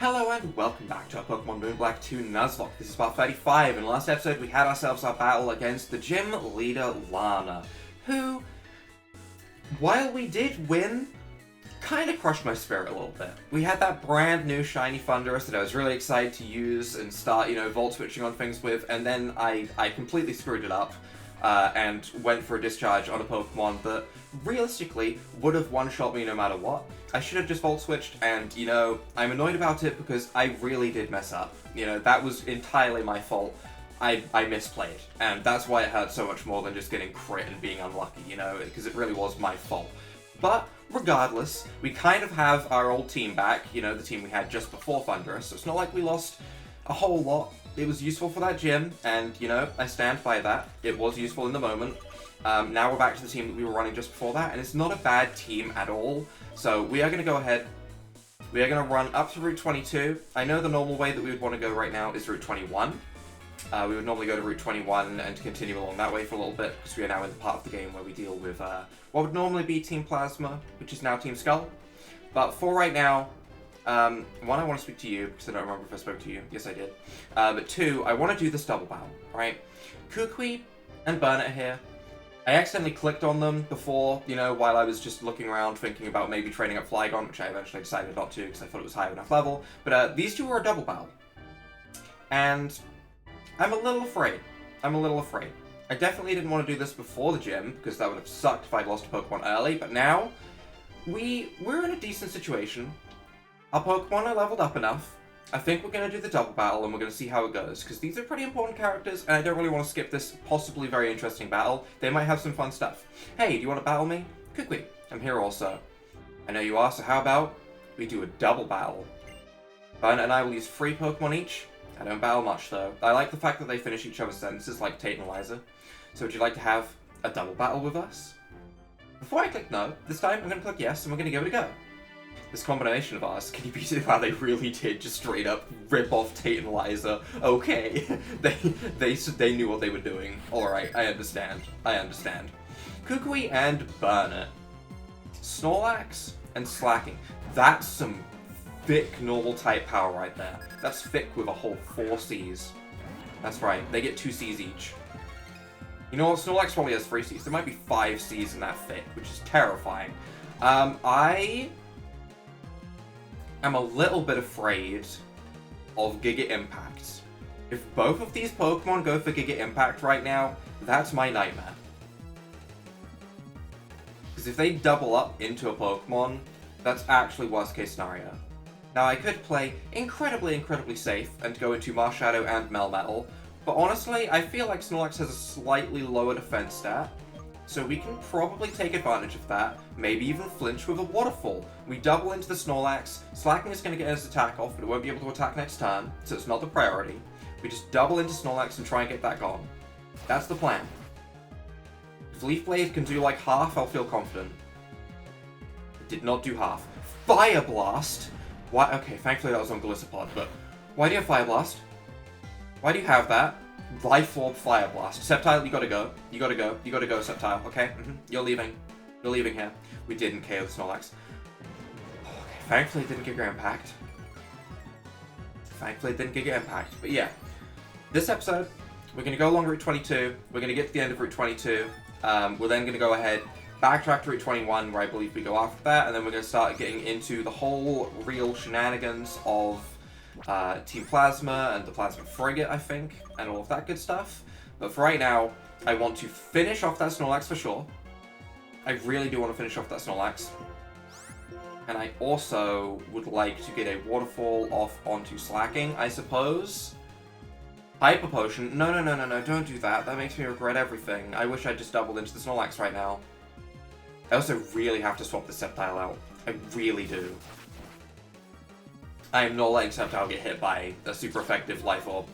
Hello and welcome back to our Pokemon Moon Black 2 Nuzlocke. This is part 35. In the last episode we had ourselves our battle against the gym leader Lana, who, while we did win, kind of crushed my spirit a little bit. We had that brand new shiny Thunderous that I was really excited to use and start, volt switching on things with, and then I completely screwed it up and went for a discharge on a Pokemon that realistically would have one-shot me no matter what. I should have just Volt Switched, and, I'm annoyed about it because I really did mess up. That was entirely my fault. I misplayed, and that's why it hurt so much more than just getting crit and being unlucky, because it really was my fault. But, regardless, we kind of have our old team back, the team we had just before Thunderous, so it's not like we lost a whole lot. It was useful for that gym, and, I stand by that. It was useful in the moment. Now we're back to the team that we were running just before that, and it's not a bad team at all. So we are going to go ahead, we are going to run up to Route 22. I know the normal way that we would want to go right now is Route 21. We would normally go to Route 21 and continue along that way for a little bit, because we are now in the part of the game where we deal with what would normally be Team Plasma, which is now Team Skull. But for right now, one, I want to speak to you, because I don't remember if I spoke to you. Yes, I did. But two, I want to do this double battle, right? Kukui and Burnet are here. I accidentally clicked on them before, while I was just looking around thinking about maybe training up Flygon, which I eventually decided not to because I thought it was high enough level. But these two were a double battle. And I'm a little afraid. I definitely didn't want to do this before the gym, because that would have sucked if I'd lost a Pokemon early, but now we're in a decent situation. Our Pokemon are leveled up enough. I think we're going to do the double battle and we're going to see how it goes, because these are pretty important characters and I don't really want to skip this possibly very interesting battle. They might have some fun stuff. Hey, do you want to battle me? Kukui, I'm here also. I know you are, so how about we do a double battle? Burnet and I will use 3 Pokemon each. I don't battle much though. I like the fact that they finish each other's sentences like Tate and Liza. So would you like to have a double battle with us? Before I click no, this time I'm going to click yes and we're going to give it a go. This combination of ours, can you beat it? Wow, they really did just straight up rip off Tate and Liza. Okay, they knew what they were doing. Alright, I understand. Kukui and Burnet. Snorlax and Slacking. That's some thick normal type power right there. That's thick with a whole 4 Cs. That's right, they get 2 Cs each. You know what, Snorlax probably has 3 Cs. There might be 5 Cs in that thick, which is terrifying. I'm a little bit afraid of Giga Impact. If both of these Pokemon go for Giga Impact right now, that's my nightmare. Because if they double up into a Pokemon, that's actually worst case scenario. Now I could play incredibly safe and go into Marshadow and Melmetal, but honestly, I feel like Snorlax has a slightly lower defense stat. So we can probably take advantage of that, maybe even flinch with a Waterfall. We double into the Snorlax, Slacking is going to get his attack off, but it won't be able to attack next turn, so it's not the priority. We just double into Snorlax and try and get that gone. That's the plan. If Leaf Blade can do like half, I'll feel confident. It did not do half. Fire Blast? Why? Okay, thankfully that was on Golisopod, but why do you have Fire Blast? Why do you have that? Life Orb Fire Blast. Sceptile, you gotta go, Sceptile, okay? You're leaving here. We didn't KO the Snorlax. Okay, thankfully it didn't Giga Impact. But yeah, this episode, we're gonna go along Route 22, we're gonna get to the end of Route 22, we're then gonna go ahead, backtrack to Route 21, where I believe we go after that, and then we're gonna start getting into the whole real shenanigans of Team Plasma and the Plasma Frigate, I think, and all of that good stuff. But for right now, I want to finish off that Snorlax for sure. I really do want to finish off that Snorlax. And I also would like to get a Waterfall off onto Slacking, I suppose. Hyper Potion. No, don't do that. That makes me regret everything. I wish I just doubled into the Snorlax right now. I also really have to swap the Sceptile out. I really do. I am not letting Sceptile get hit by a super effective Life Orb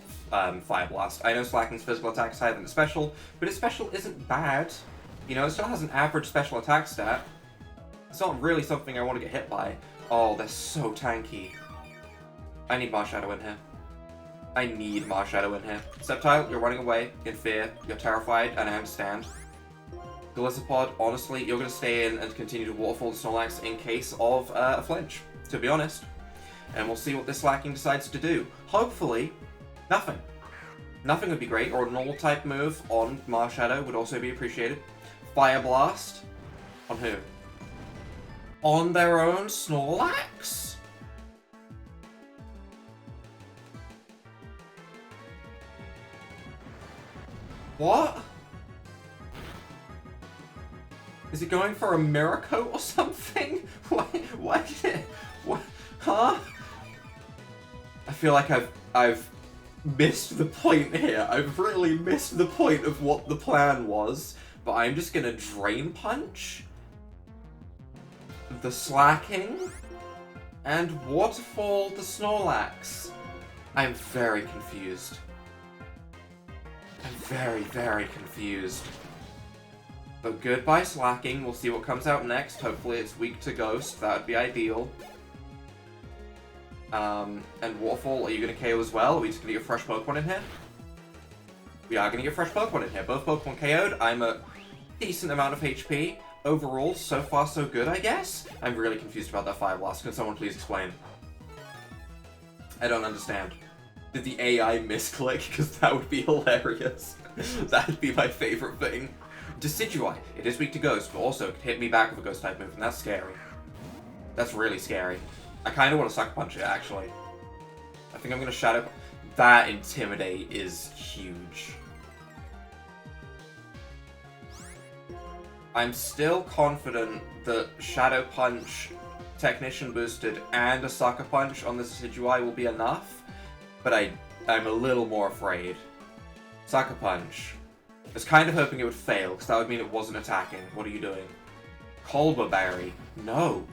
Fire Blast. I know Slacking's physical attack is higher than its special, but its special isn't bad. It still has an average special attack stat. It's not really something I want to get hit by. Oh, they're so tanky. I need Marshadow in here. Sceptile, you're running away in fear. You're terrified, and I understand. Golisopod, honestly, you're going to stay in and continue to Waterfall the Snorlax in case of a flinch, to be honest. and we'll see what this Slacking decides to do. Hopefully, nothing. Nothing would be great, or a normal type move on Marshadow would also be appreciated. Fire Blast? On who? On their own Snorlax? What? Is it going for a Miracle or something? Why did it... What? Huh? I feel like I've missed the point here. I've really missed the point of what the plan was. But I'm just gonna Drain Punch the Slacking and Waterfall the Snorlax. I'm very confused. I'm very, very confused. But goodbye Slacking. We'll see what comes out next. Hopefully it's weak to Ghost. That would be ideal. And Waterfall, are you going to KO as well? Are we just going to get a fresh Pokemon in here? We are going to get a fresh Pokemon in here. Both Pokemon KO'd. I'm a decent amount of HP. Overall, so far so good, I guess? I'm really confused about that Fire Blast. Can someone please explain? I don't understand. Did the AI misclick? Because that would be hilarious. That would be my favorite thing. Decidueye. It is weak to Ghost, but also it could hit me back with a Ghost type move, and that's scary. That's really scary. I kind of want to Sucker Punch it, actually. I think I'm going to Shadow... That Intimidate is huge. I'm still confident that Shadow Punch, Technician boosted, and a Sucker Punch on this Decidueye will be enough, but I'm a little more afraid. Sucker Punch. I was kind of hoping it would fail, because that would mean it wasn't attacking. What are you doing? Colbur Berry. No.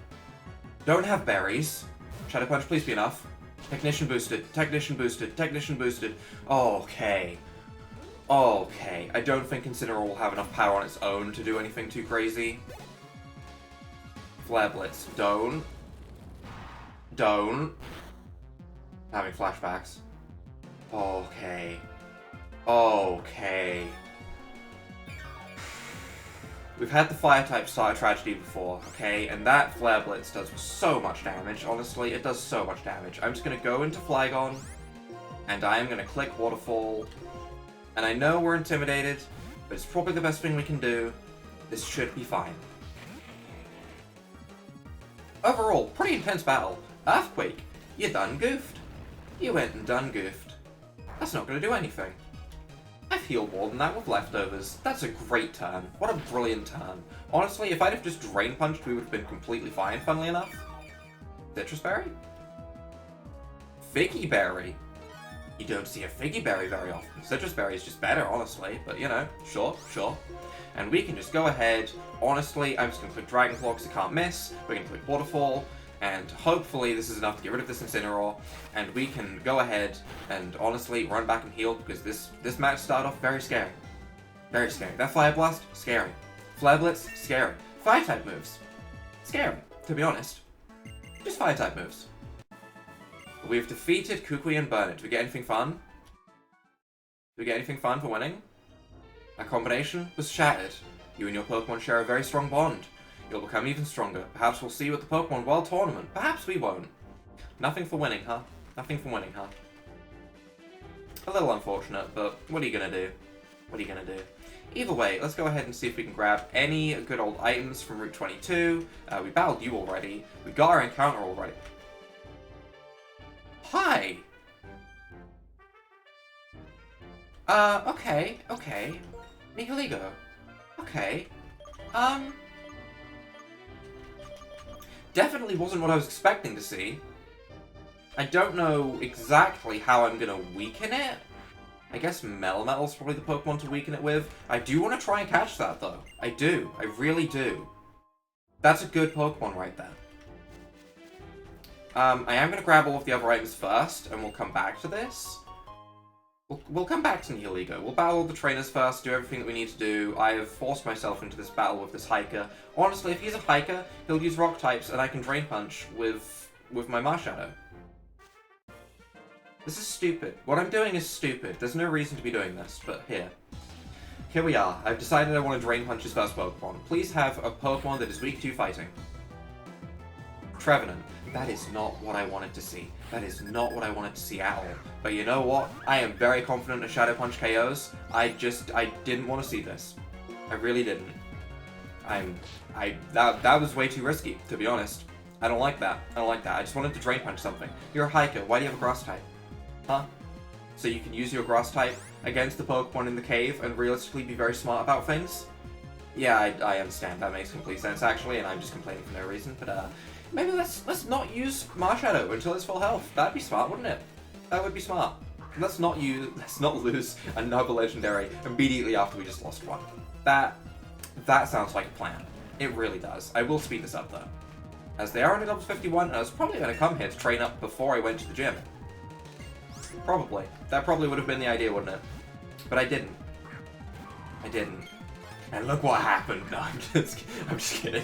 Don't have berries. Shadow Punch, please be enough. Technician boosted, Technician boosted, Technician boosted. Okay. Okay. I don't think Incineroar will have enough power on its own to do anything too crazy. Flare Blitz. Don't. I'm having flashbacks. Okay. Okay. We've had the Fire-type Star Tragedy before, okay? And that Flare Blitz does so much damage, honestly. It does so much damage. I'm just going to go into Flygon, and I am going to click Waterfall. And I know we're intimidated, but it's probably the best thing we can do. This should be fine. Overall, pretty intense battle. Earthquake, you done goofed. You went and done goofed. That's not going to do anything. I've healed more than that with leftovers. That's a great turn. What a brilliant turn. Honestly, if I'd have just Drain Punched, we would have been completely fine, funnily enough. Citrus Berry? Figgy Berry? You don't see a Figgy Berry very often. Citrus Berry is just better, honestly. But, you know, sure. And we can just go ahead. Honestly, I'm just going to click Dragon Claw because I can't miss. We're going to click Waterfall. And hopefully this is enough to get rid of this Incineroar, and we can go ahead and honestly run back and heal, because this match started off very scary. Very scary. That Fire Blast, scary. Flare Blitz, scary. Fire-type moves, scary, to be honest. Just Fire-type moves. We've defeated Kukui and Burnet. Do we get anything fun? Do we get anything fun for winning? Our combination was shattered. You and your Pokemon share a very strong bond. You'll become even stronger. Perhaps we'll see you at the Pokemon World Tournament. Perhaps we won't. Nothing for winning, huh? Nothing for winning, huh? A little unfortunate, but what are you gonna do? What are you gonna do? Either way, let's go ahead and see if we can grab any good old items from Route 22. We battled you already. We got our encounter already. Hi! Okay. Nihiligo. Okay. Definitely wasn't what I was expecting to see. I don't know exactly how I'm gonna weaken it. I guess Melmetal's probably the Pokemon to weaken it with. I do want to try and catch that, though. I do. I really do. That's a good Pokemon right there. I am going to grab all of the other items first, and we'll come back to this. We'll come back to Nihiligo. We'll battle all the trainers first, do everything that we need to do. I have forced myself into this battle with this hiker. Honestly, if he's a hiker, he'll use rock types, and I can Drain Punch with my Marshadow. This is stupid. What I'm doing is stupid. There's no reason to be doing this, but here. Here we are. I've decided I want to Drain Punch his first Pokemon. Please have a Pokemon that is weak to fighting. Trevenant. That is not what I wanted to see. That is not what I wanted to see at all. But you know what? I am very confident in Shadow Punch KOs. I didn't want to see this. I really didn't. That was way too risky, to be honest. I don't like that. I don't like that. I just wanted to Drain Punch something. You're a hiker. Why do you have a Grass type? Huh? So you can use your Grass type against the Pokemon in the cave and realistically be very smart about things? Yeah, I understand. That makes complete sense, actually, and I'm just complaining for no reason. But, maybe let's not use Marshadow until it's full health. That'd be smart, wouldn't it? That would be smart. Let's not lose another Legendary immediately after we just lost one. That sounds like a plan. It really does. I will speed this up, though. As they are only level 51, and I was probably going to come here to train up before I went to the gym. Probably. That probably would have been the idea, wouldn't it? But I didn't. I didn't. And look what happened. No, I'm just kidding.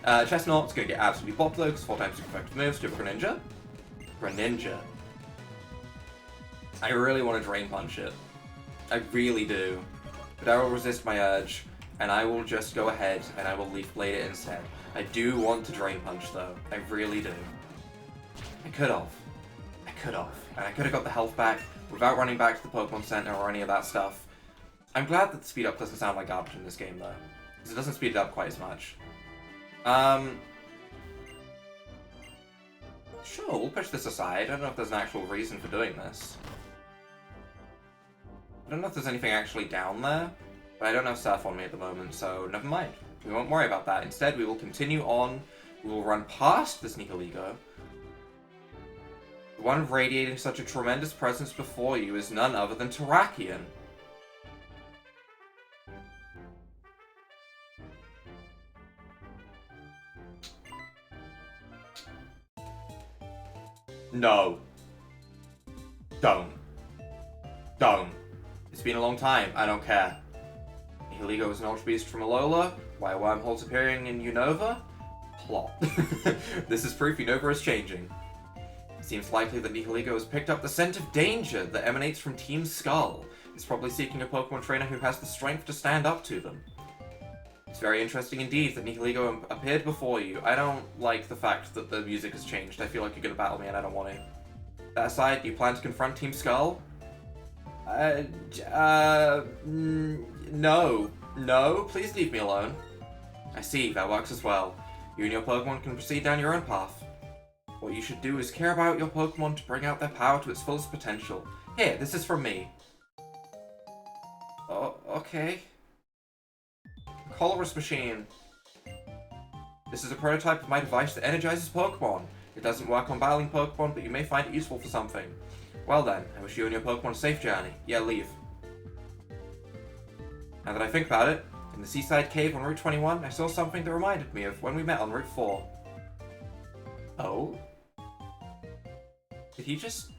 Chestnut's going to get absolutely bopped, though, because 4 times super effective moves. Do Greninja? Greninja. I really want to Drain Punch it. I really do. But I will resist my urge, and I will just go ahead and I will Leaf Blade it instead. I do want to Drain Punch, though. I really do. I could have. And I could have got the health back without running back to the Pokemon Center or any of that stuff. I'm glad that the speed up doesn't sound like garbage in this game, though. Because it doesn't speed it up quite as much. Sure, we'll push this aside. I don't know if there's an actual reason for doing this. I don't know if there's anything actually down there, but I don't have Surf on me at the moment, so never mind. We won't worry about that. Instead, we will continue on. We will run past this Nihilego. The one radiating such a tremendous presence before you is none other than Terrakion. No. Don't. It's been a long time. I don't care. Nihilego is an Ultra Beast from Alola. Why are wormholes appearing in Unova? Plot. This is proof Unova is changing. It seems likely that Nihilego has picked up the scent of danger that emanates from Team Skull. It's probably seeking a Pokemon trainer who has the strength to stand up to them. It's very interesting indeed that Nihilego appeared before you. I don't like the fact that the music has changed. I feel like you're going to battle me and I don't want to. That aside, do you plan to confront Team Skull? No, please leave me alone. I see, that works as well. You and your Pokemon can proceed down your own path. What you should do is care about your Pokemon to bring out their power to its fullest potential. Here, this is from me. Oh, okay. Colorless Machine. This is a prototype of my device that energizes Pokemon. It doesn't work on battling Pokemon, but you may find it useful for something. Well then, I wish you and your Pokemon a safe journey. Yeah, leave. Now that I think about it, in the seaside cave on Route 21, I saw something that reminded me of when we met on Route 4. Oh? Did he just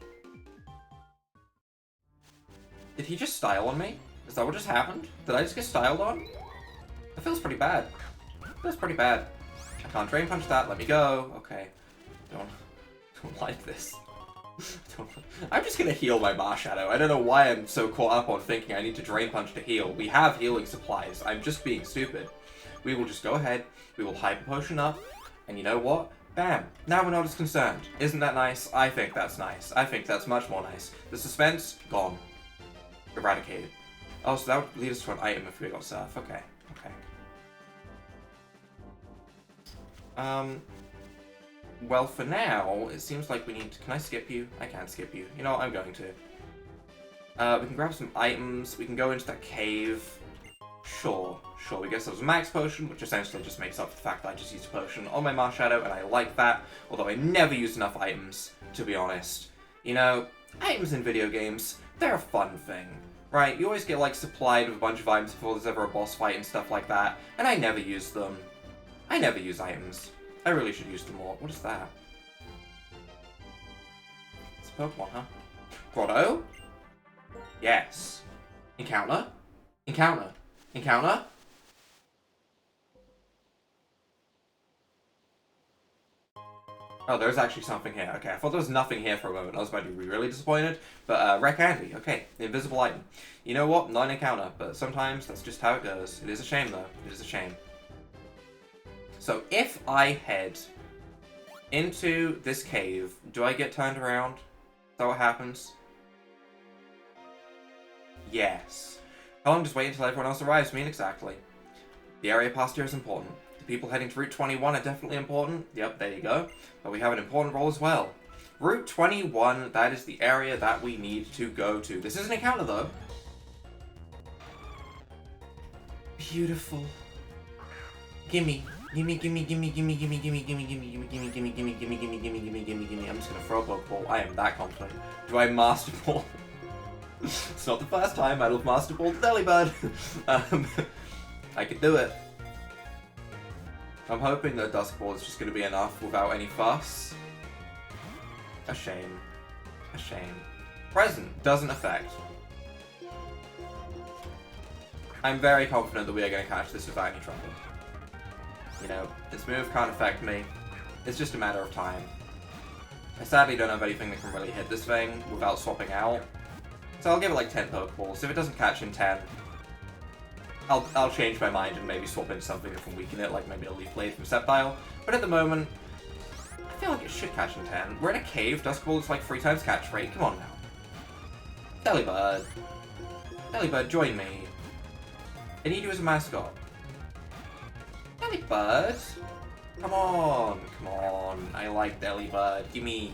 style on me? Is that what just happened? Did I just get styled on? That feels pretty bad. I can't Drain Punch that. Let me go. Okay. Don't like this. I'm just gonna heal my Marshadow. I don't know why I'm so caught up on thinking I need to Drain Punch to heal. We have healing supplies. I'm just being stupid. We will just go ahead. We will Hyper Potion up. And you know what? Bam. Now we're not as concerned. Isn't that nice? I think that's nice. I think that's much more nice. The suspense, gone. Eradicated. Oh, so that would lead us to an item if we got Surf. Okay. Well, for now, it seems like we need to... Can I skip you? I can't skip you. You know what? I'm going to. We can grab some items. We can go into that cave. Sure. We guess there was a Max Potion, which essentially just makes up for the fact that I just used a potion on my Marshadow, and I like that. Although I never use enough items, to be honest. You know, items in video games, they're a fun thing. Right? You always get, like, supplied with a bunch of items before there's ever a boss fight and stuff like that, and I never use them. I never use items. I really should use them more. What is that? It's a Pokemon, huh? Grotto? Yes. Encounter? Oh, there's actually something here. Okay, I thought there was nothing here for a moment. I was about to be really disappointed. But, Rare Candy. Okay, the invisible item. You know what? Not an encounter, but sometimes that's just how it goes. It is a shame, though. It is a shame. So if I head into this cave, do I get turned around? Is that what happens? Yes. How long does wait until everyone else arrives mean exactly? The area past here is important. The people heading to Route 21 are definitely important. Yep, there you go. But we have an important role as well. Route 21, that is the area that we need to go to. This is an encounter, though. Beautiful. Gimme. Gimme, gimme, gimme, gimme, gimme, gimme, gimme, gimme, gimme, gimme, gimme, gimme, gimme, gimme, gimme, gimme, gimme, gimme. I'm just gonna throw a Pokeball. I am that confident. Do I Master Ball? It's not the first time I'll have Master Ball Delibird. I could do it. I'm hoping that Dusk Ball is just gonna be enough without any fuss. A shame. A shame. Present doesn't affect. I'm very confident that we are going to catch this without any trouble. You know, this move can't affect me. It's just a matter of time. I sadly don't have anything that can really hit this thing without swapping out. So I'll give it like 10 Pokeballs. If it doesn't catch in 10, I'll change my mind and maybe swap into something that can weaken it, like maybe a Leaf Blade from Sceptile. But at the moment, I feel like it should catch in 10. We're in a cave. Dusk Ball is like 3 times catch rate. Come on now. Delibird. Delibird, join me. I need you as a mascot. Delibird? Come on. Come on. I like Delibird. Gimme.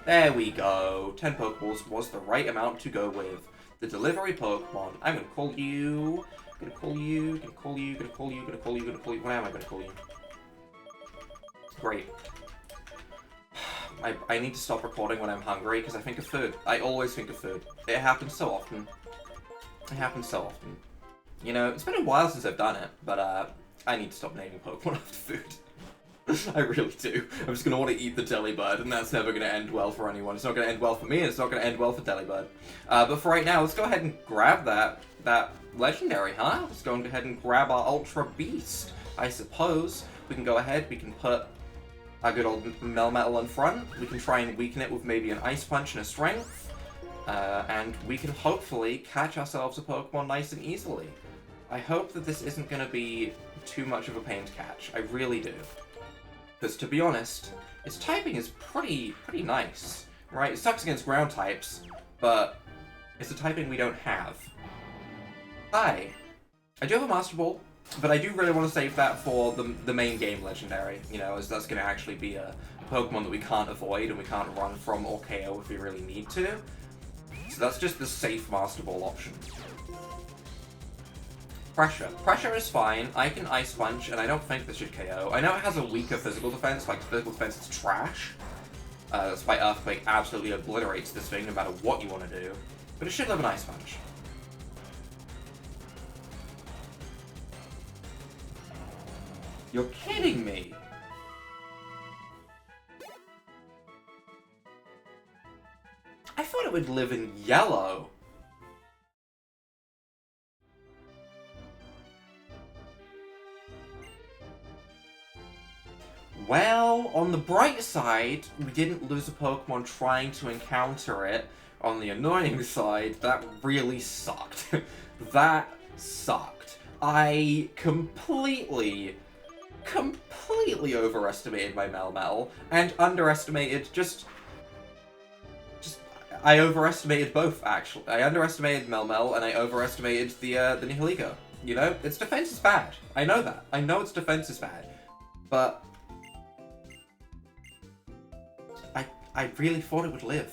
There we go. 10 Pokeballs was the right amount to go with. The delivery Pokemon. I'm gonna call you. Gonna call you. Gonna call you. Gonna call you. Gonna call you. Gonna call you. What am I gonna call you? Great. I need to stop recording when I'm hungry because I think of food. I always think of food. It happens so often. It happens so often. You know, it's been a while since I've done it, but I need to stop naming Pokemon after food. I really do. I'm just going to want to eat the Delibird, and that's never going to end well for anyone. It's not going to end well for me, and it's not going to end well for Delibird. But for right now, let's go ahead and grab that legendary, huh? Let's go ahead and grab our Ultra Beast. I suppose we can go ahead, we can put our good old Melmetal in front. We can try and weaken it with maybe an Ice Punch and a Strength. And we can hopefully catch ourselves a Pokemon nice and easily. I hope that this isn't going to be too much of a pain to catch. I really do. Because to be honest, its typing is pretty nice, right? It sucks against ground types, but it's a typing we don't have. I do have a Master Ball, but I do really want to save that for the main game legendary, you know, as that's going to actually be a Pokemon that we can't avoid and we can't run from or KO if we really need to. So that's just the safe Master Ball option. Pressure. Pressure is fine. I can Ice Punch, and I don't think this should KO. I know it has a weaker physical defense, like physical defense is trash. That's why Earthquake absolutely obliterates this thing no matter what you want to do. But it should live an Ice Punch. You're kidding me! I thought it would live in yellow. Well, on the bright side, we didn't lose a Pokemon trying to encounter it. On the annoying side, that really sucked. That sucked. I completely overestimated my Melmetal, and underestimated I overestimated both, actually. I underestimated Melmetal, and I overestimated the Nihilego. You know, its defense is bad. I know that. I know its defense is bad. But I really thought it would live.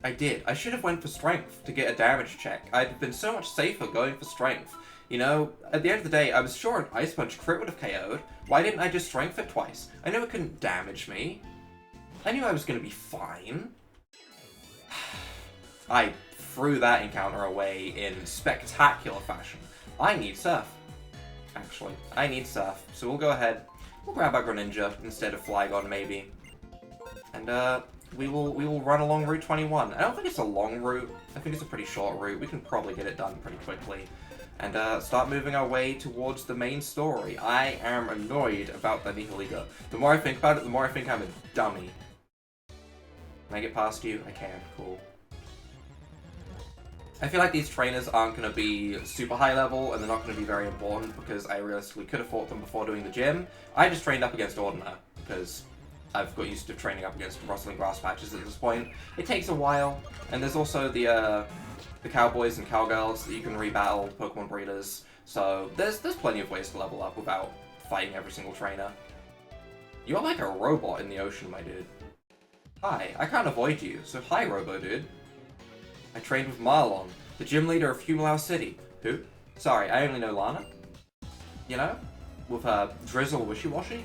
I did. I should have went for Strength to get a damage check. I'd have been so much safer going for Strength. You know, at the end of the day, I was sure an Ice Punch crit would have KO'd. Why didn't I just Strength it twice? I knew it couldn't damage me. I knew I was going to be fine. I threw that encounter away in spectacular fashion. I need Surf. Actually, I need Surf. So we'll go ahead. We'll grab our Greninja instead of Flygon, maybe. And, we will run along Route 21. I don't think it's a long route. I think it's a pretty short route. We can probably get it done pretty quickly. And start moving our way towards the main story. I am annoyed about the Nihilego. The more I think about it, the more I think I'm a dummy. Can I get past you? I can. Cool. I feel like these trainers aren't going to be super high level, and they're not going to be very important, because I realistically could have fought them before doing the gym. I just trained up against Ordiner, because I've got used to training up against rustling grass patches at this point. It takes a while, and there's also the cowboys and cowgirls that you can rebattle, Pokemon breeders, so there's plenty of ways to level up without fighting every single trainer. You're like a robot in the ocean, my dude. Hi, I can't avoid you, so hi, Robo-Dude. I trained with Marlon, the gym leader of Humalao City. Who? Sorry, I only know Lana. You know? With her drizzle wishy-washy.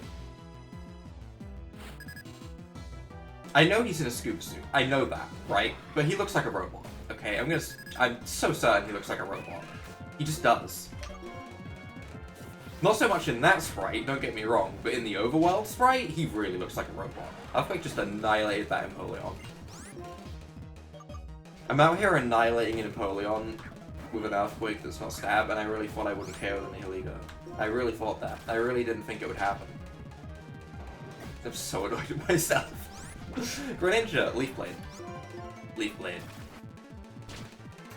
I know he's in a scuba suit. I know that, right? But he looks like a robot, okay? I'm so certain he looks like a robot. He just does. Not so much in that sprite, don't get me wrong, but in the Overworld sprite, he really looks like a robot. Earthquake just annihilated that Empoleon. I'm out here annihilating an Empoleon with an Earthquake that's not stab, and I really thought I wouldn't KO the Nihilego. I really thought that. I really didn't think it would happen. I'm so annoyed at myself. Greninja, Leaf Blade. Leaf Blade.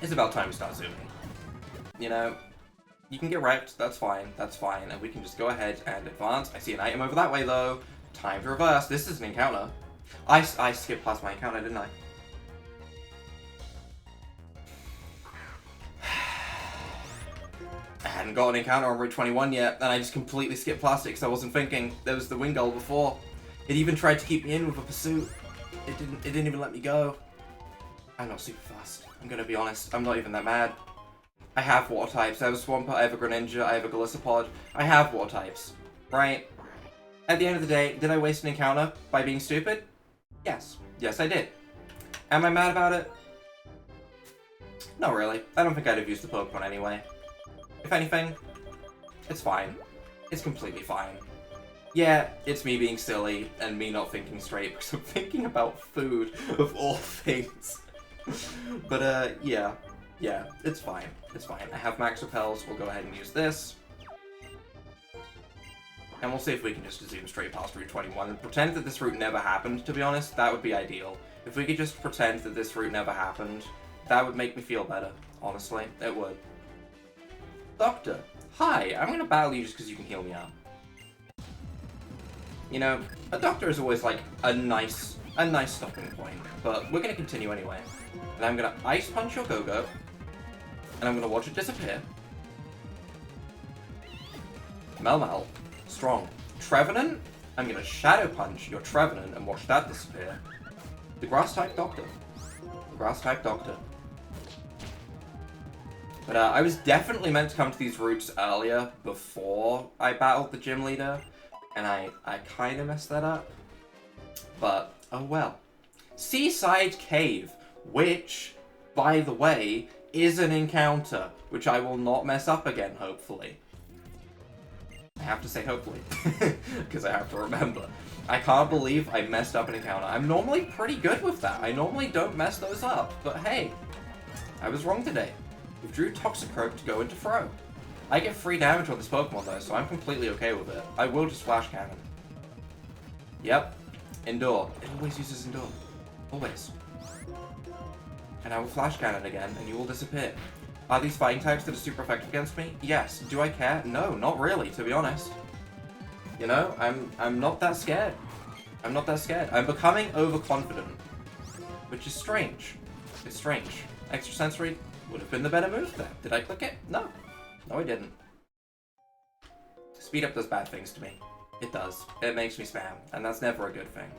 It's about time we start zooming. You know, you can get wrecked, that's fine, and we can just go ahead and advance. I see an item over that way though. Time to reverse. This is an encounter. I skipped past my encounter, didn't I? I hadn't got an encounter on Route 21 yet, and I just completely skipped past it because I wasn't thinking. There was the Wingull before. It even tried to keep me in with a pursuit. It didn't even let me go. I'm not super fast. I'm gonna be honest. I'm not even that mad. I have water types. I have a Swampert, I have a Greninja, I have a Golisopod. I have water types, right? At the end of the day, did I waste an encounter by being stupid? Yes. Yes, I did. Am I mad about it? Not really. I don't think I'd have used the Pokemon anyway. If anything, it's fine. It's completely fine. Yeah, it's me being silly and me not thinking straight because I'm thinking about food, of all things. But, yeah. Yeah, it's fine. It's fine. I have Max Repels. We'll go ahead and use this. And we'll see if we can just zoom straight past Route 21 and pretend that this route never happened, to be honest. That would be ideal. If we could just pretend that this route never happened, that would make me feel better. Honestly, it would. Doctor, hi, I'm gonna battle you just because you can heal me up. You know, a doctor is always like a nice stopping point, but we're gonna continue anyway. And I'm gonna Ice Punch your Go-Go, and I'm gonna watch it disappear. Melmetal, strong. Trevenant, I'm gonna Shadow Punch your Trevenant and watch that disappear. The Grass-type Doctor. The Grass-type Doctor. But I was definitely meant to come to these routes earlier before I battled the gym leader, and I kind of messed that up. But, oh well. Seaside Cave, which, by the way, is an encounter, which I will not mess up again, hopefully. I have to say hopefully, because I have to remember. I can't believe I messed up an encounter. I'm normally pretty good with that. I normally don't mess those up, but hey, I was wrong today. Withdrew Toxicroak to go into Throw. I get free damage on this Pokemon though, so I'm completely okay with it. I will just Flash Cannon. Yep. Endure. It always uses Endure. Always. And I will Flash Cannon again, and you will disappear. Are these fighting types that are super effective against me? Yes. Do I care? No, not really, to be honest. You know, I'm not that scared. I'm not that scared. I'm becoming overconfident. Which is strange. It's strange. Extrasensory would have been the better move there. Did I click it? No. No, I didn't. Speed up does bad things to me. It does. It makes me spam, and that's never a good thing.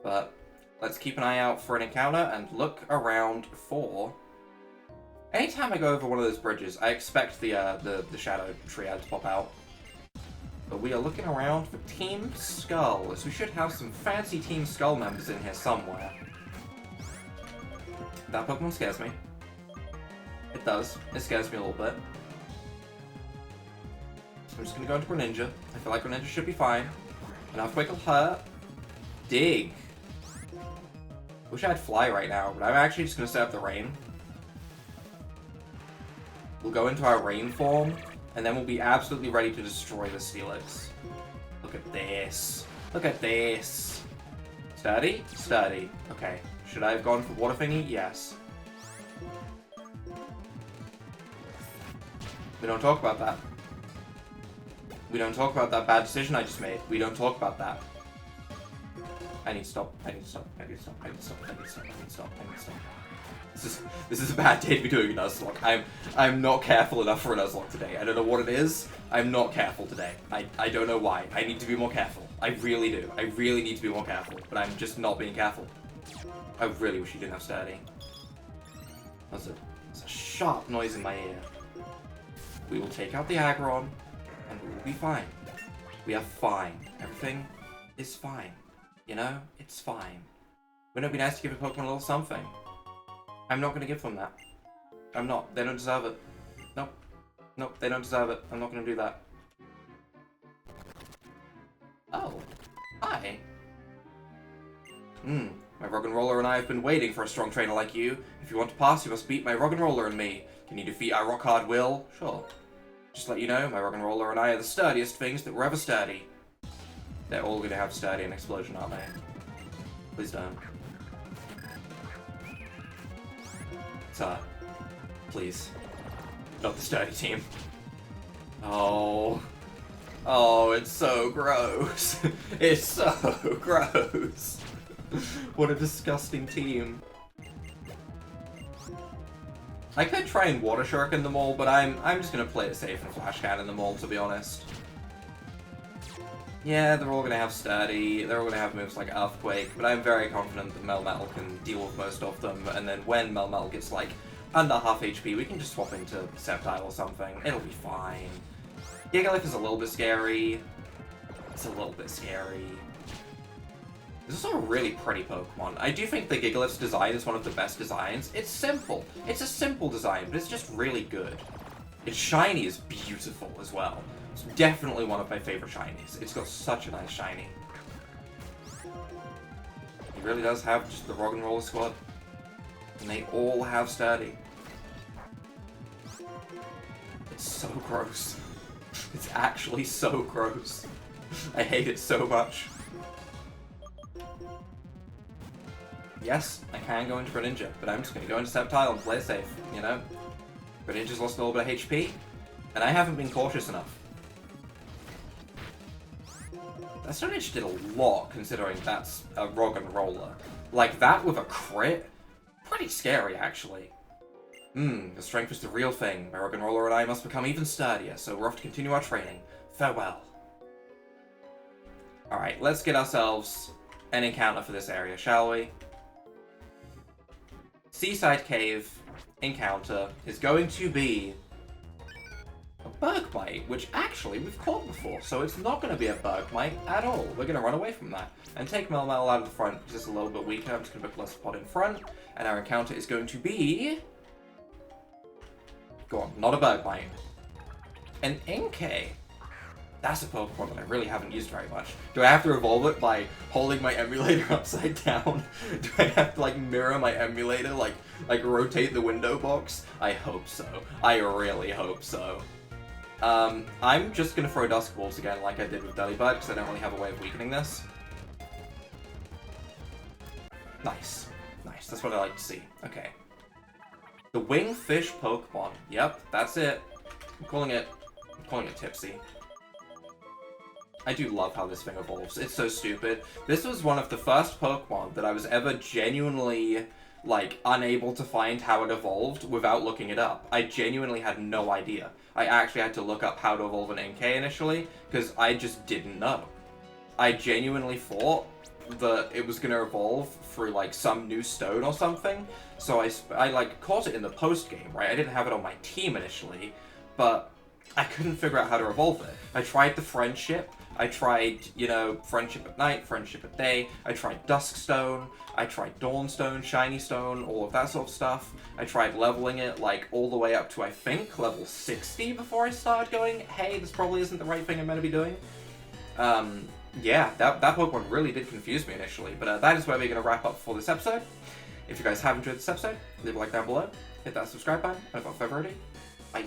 But let's keep an eye out for an encounter and look around for... Anytime I go over one of those bridges, I expect the Shadow Triad to pop out. But we are looking around for Team Skull, so we should have some fancy Team Skull members in here somewhere. That Pokemon scares me. It does. It scares me a little bit. So I'm just gonna go into Greninja. I feel like Greninja should be fine. An Earthquake will hurt. Dig. Wish I had Fly right now, but I'm actually just gonna set up the Rain. We'll go into our Rain form, and then we'll be absolutely ready to destroy the Steelix. Look at this. Look at this. Sturdy? Sturdy. Okay. Should I have gone for Water Thingy? Yes. We don't talk about that. We don't talk about that bad decision I just made. We don't talk about that. I need to stop. I need to stop. I need to stop. I need to stop. I need to stop. I need to stop. I need to stop. This is a bad day to be doing a Nuzlocke. I'm not careful enough for a Nuzlocke today. I don't know what it is. I'm not careful today. I don't know why. I need to be more careful. I really do. I really need to be more careful. But I'm just not being careful. I really wish you didn't have sturdy. There's a sharp noise in my ear. We will take out the Aggron, and we will be fine. We are fine. Everything is fine. You know? It's fine. Wouldn't it be nice to give a Pokemon a little something? I'm not going to give them that. I'm not. They don't deserve it. Nope. Nope, they don't deserve it. I'm not going to do that. Oh. Hi. My Roggenroller and I have been waiting for a strong trainer like you. If you want to pass, you must beat my Roggenroller and me. Can you defeat our rock-hard Will? Sure. Just to let you know, my Roggenroller and I are the sturdiest things that were ever sturdy. They're all going to have sturdy and explosion, aren't they? Please don't. Sir. Please. Not the sturdy team. Oh. Oh, it's so gross. It's so gross. What a disgusting team. I could try and Water Shuriken them all, but I'm just gonna play it safe and Flash Cannon them all, to be honest. Yeah, they're all gonna have Sturdy, they're all gonna have moves like Earthquake, but I'm very confident that Melmetal can deal with most of them, and then when Melmetal gets like under half HP, we can just swap into Sceptile or something. It'll be fine. Gigalith is a little bit scary. It's a little bit scary. This is also a really pretty Pokemon. I do think the Gigalith's design is one of the best designs. It's simple. It's a simple design, but it's just really good. Its shiny is beautiful as well. It's definitely one of my favorite shinies. It's got such a nice shiny. It really does have just the Roggenroller squad. And they all have Sturdy. It's so gross. It's actually so gross. I hate it so much. Yes, I can go into Greninja, but I'm just going to go into Sceptile and play it safe, you know? Greninja's lost a little bit of HP, and I haven't been cautious enough. That Stonehenge did a lot, considering that's a Roggenroller. Like, that with a crit? Pretty scary, actually. The strength is the real thing. My Roggenroller and I must become even sturdier, so we're off to continue our training. Farewell. Alright, let's get ourselves an encounter for this area, shall we? Seaside Cave encounter is going to be a Bergmite, which actually we've caught before, so it's not going to be a Bergmite at all. We're going to run away from that and take Melmetal out of the front because it's a little bit weaker. I'm just going to put Blessed in front, and our encounter is going to be... Go on, not a Bergmite. An Inkay. That's a Pokemon that I really haven't used very much. Do I have to evolve it by holding my emulator upside down? Do I have to, like, mirror my emulator, like rotate the window box? I hope so. I really hope so. I'm just gonna throw Dusk Balls again like I did with Delibird, because I don't really have a way of weakening this. Nice. Nice, that's what I like to see. Okay. The Wingfish Pokemon. Yep, that's it. I'm calling it Tipsy. I do love how this thing evolves. It's so stupid. This was one of the first Pokemon that I was ever genuinely, like, unable to find how it evolved without looking it up. I genuinely had no idea. I actually had to look up how to evolve an Inkay initially, because I just didn't know. I genuinely thought that it was going to evolve through, like, some new stone or something. So I like, caught it in the post-game, right? I didn't have it on my team initially, but I couldn't figure out how to evolve it. I tried the Friendship. I tried, you know, Friendship at night, Friendship at day. I tried Duskstone. I tried Dawnstone, Shiny Stone, all of that sort of stuff. I tried leveling it, like, all the way up to, I think, level 60 before I started going, hey, this probably isn't the right thing I'm meant to be doing. Yeah, that Pokemon really did confuse me initially, but that is where we're going to wrap up for this episode. If you guys have enjoyed this episode, leave a like down below, hit that subscribe button, and without further ado, bye.